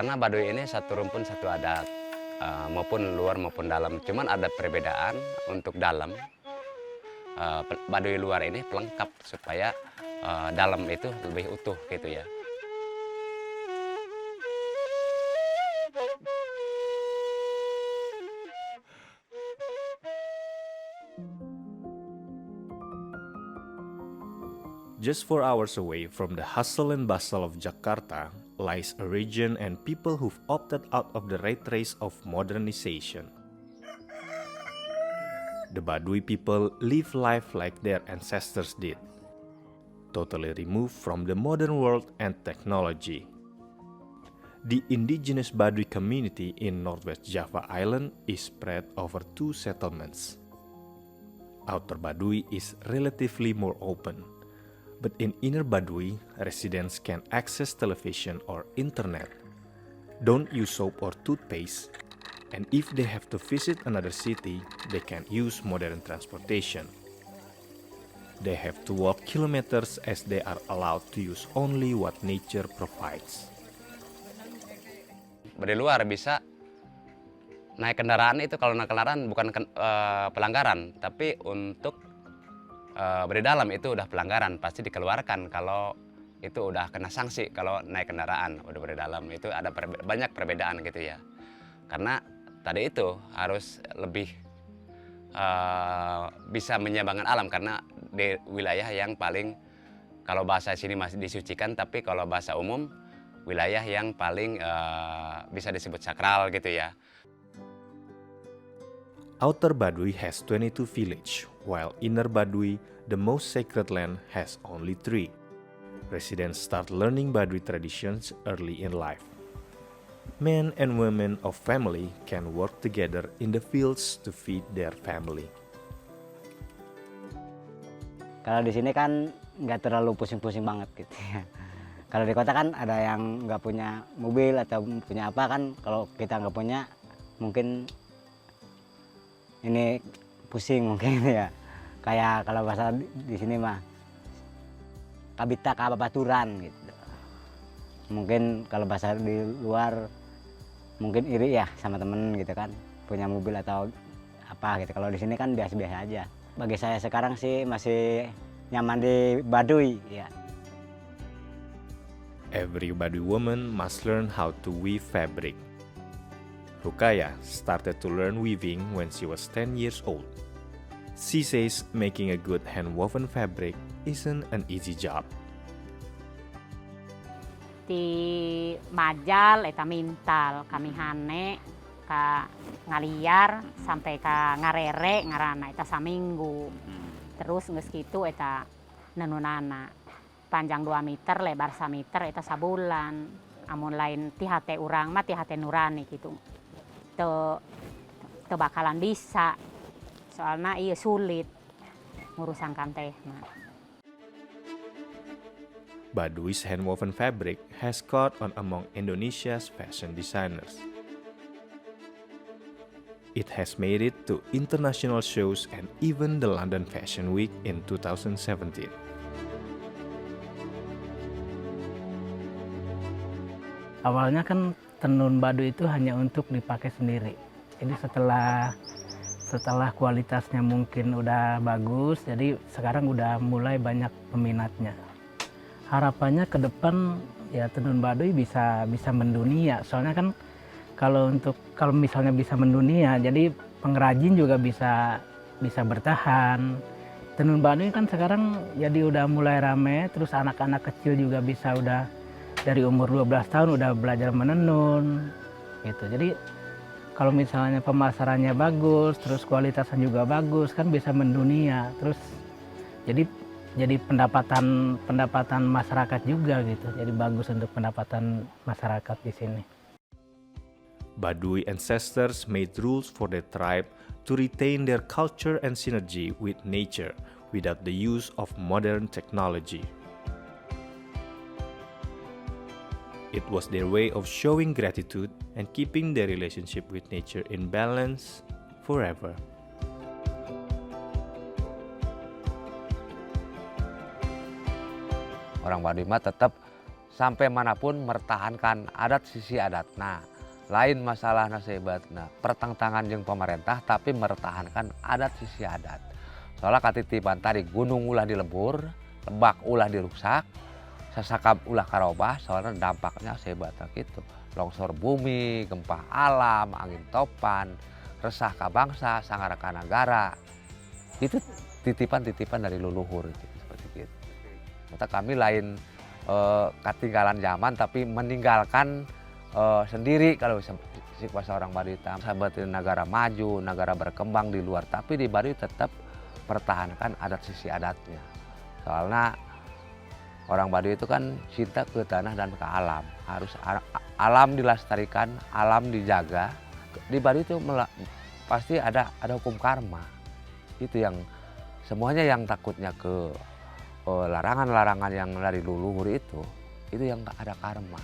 Karena Baduy ini satu rumpun satu adat, maupun luar maupun dalam. Cuman ada perbedaan untuk dalam. Baduy luar ini pelengkap supaya dalam itu lebih utuh gitu ya. Just 4 hours away from the hustle and bustle of Jakarta lies a region and people who've opted out of the rat race of modernization. The Baduy people live life like their ancestors did, totally removed from the modern world and technology. The indigenous Baduy community in Northwest Java Island is spread over 2 settlements. Outer Baduy is relatively more open, but in Inner Baduy, residents can access television or internet, don't use soap or toothpaste, and if they have to visit another city, they can use modern transportation. They have to walk kilometers as they are allowed to use only what nature provides. Dari luar bisa naik kendaraan itu, kalau naik kendaraan bukan pelanggaran, tapi untuk dari dalam itu udah pelanggaran, pasti dikeluarkan kalau itu udah kena sanksi. Kalau naik kendaraan udah dari dalam itu ada banyak perbedaan gitu ya. Karena tadi itu harus lebih bisa menyeimbangkan alam, karena di wilayah yang paling, kalau bahasa sini masih disucikan, tapi kalau bahasa umum wilayah yang paling bisa disebut sakral gitu ya. Outer Baduy has 22 villages, while Inner Baduy, the most sacred land, has only 3. Residents start learning Baduy traditions early in life. Men and women of family can work together in the fields to feed their family. Kalau di sini kan nggak terlalu pusing-pusing banget gitu ya. Kalau di kota kan ada yang nggak punya mobil atau punya apa kan, kalau kita nggak punya mungkin ini pusing mungkin ya. Kayak kalau bahasa di sini mah kabita kababaturan gitu. Mungkin kalau bahasa di luar mungkin iri ya sama temen gitu kan, punya mobil atau apa gitu. Kalau di sini kan biasa-biasa aja. Bagi saya sekarang sih masih nyaman di Baduy ya. Every Baduy woman must learn how to weave fabric. Rukaya started to learn weaving when she was 10 years old. She says making a good hand-woven fabric isn't an easy job. Di majal eta mintal kami hane ka ngaliar sampai ka ngarere ngarana eta saminggu. Terus geus kitu eta nenunana panjang 2 meter lebar 1 meter eta sabulan. Amun lain ti hate urang mah ti hate nurani gitu. Teu bakalan bisa. Soalnya iya sulit ngurusan teh. Baduy's hand-woven fabric has caught on among Indonesia's fashion designers. It has made it to international shows and even the London Fashion Week in 2017. Awalnya kan tenun Baduy itu hanya untuk dipakai sendiri. Jadi setelah kualitasnya mungkin udah bagus, jadi sekarang udah mulai banyak peminatnya. Harapannya ke depan ya tenun Baduy bisa mendunia. Soalnya kan kalau misalnya bisa mendunia, jadi pengrajin juga bisa bertahan. Tenun Baduy kan sekarang jadi udah mulai rame, terus anak-anak kecil juga bisa udah dari umur 12 tahun udah belajar menenun gitu. Jadi kalau misalnya pemasarannya bagus, terus kualitasnya juga bagus, kan bisa mendunia. Terus jadi pendapatan masyarakat juga gitu. Jadi bagus untuk pendapatan masyarakat di sini. Baduy ancestors made rules for their tribe to retain their culture and synergy with nature without the use of modern technology. It was their way of showing gratitude and keeping their relationship with nature in balance forever. Orang Baduy mah tetap sampai manapun mertahankan adat sisi adat. Nah, lain masalah nasebat, nah pertentangan jeung pemerintah tapi mertahankan adat sisi adat. Soalnya katitipan tadi gunung ulah dilebur, lebak ulah dirusak, sasakab ulah karobah, soalnya dampaknya sebat gitu. Longsor bumi, gempa alam, angin topan, resah ka bangsa, sangara ka negara. Itu titipan-titipan dari leluhur gitu, seperti itu. Maka kami lain ketinggalan zaman tapi meninggalkan sendiri kalau si bahasa orang Baduy hitam. Sahabat negara maju, negara berkembang di luar, tapi di Baduy tetap pertahankan adat sisi adatnya. Soalnya orang Baduy itu kan cinta ke tanah dan ke alam. Harus alam dilestarikan, alam dijaga. Di Baduy itu pasti ada hukum karma. Itu yang semuanya yang takutnya ke larangan-larangan yang dari leluhur itu yang ada karma.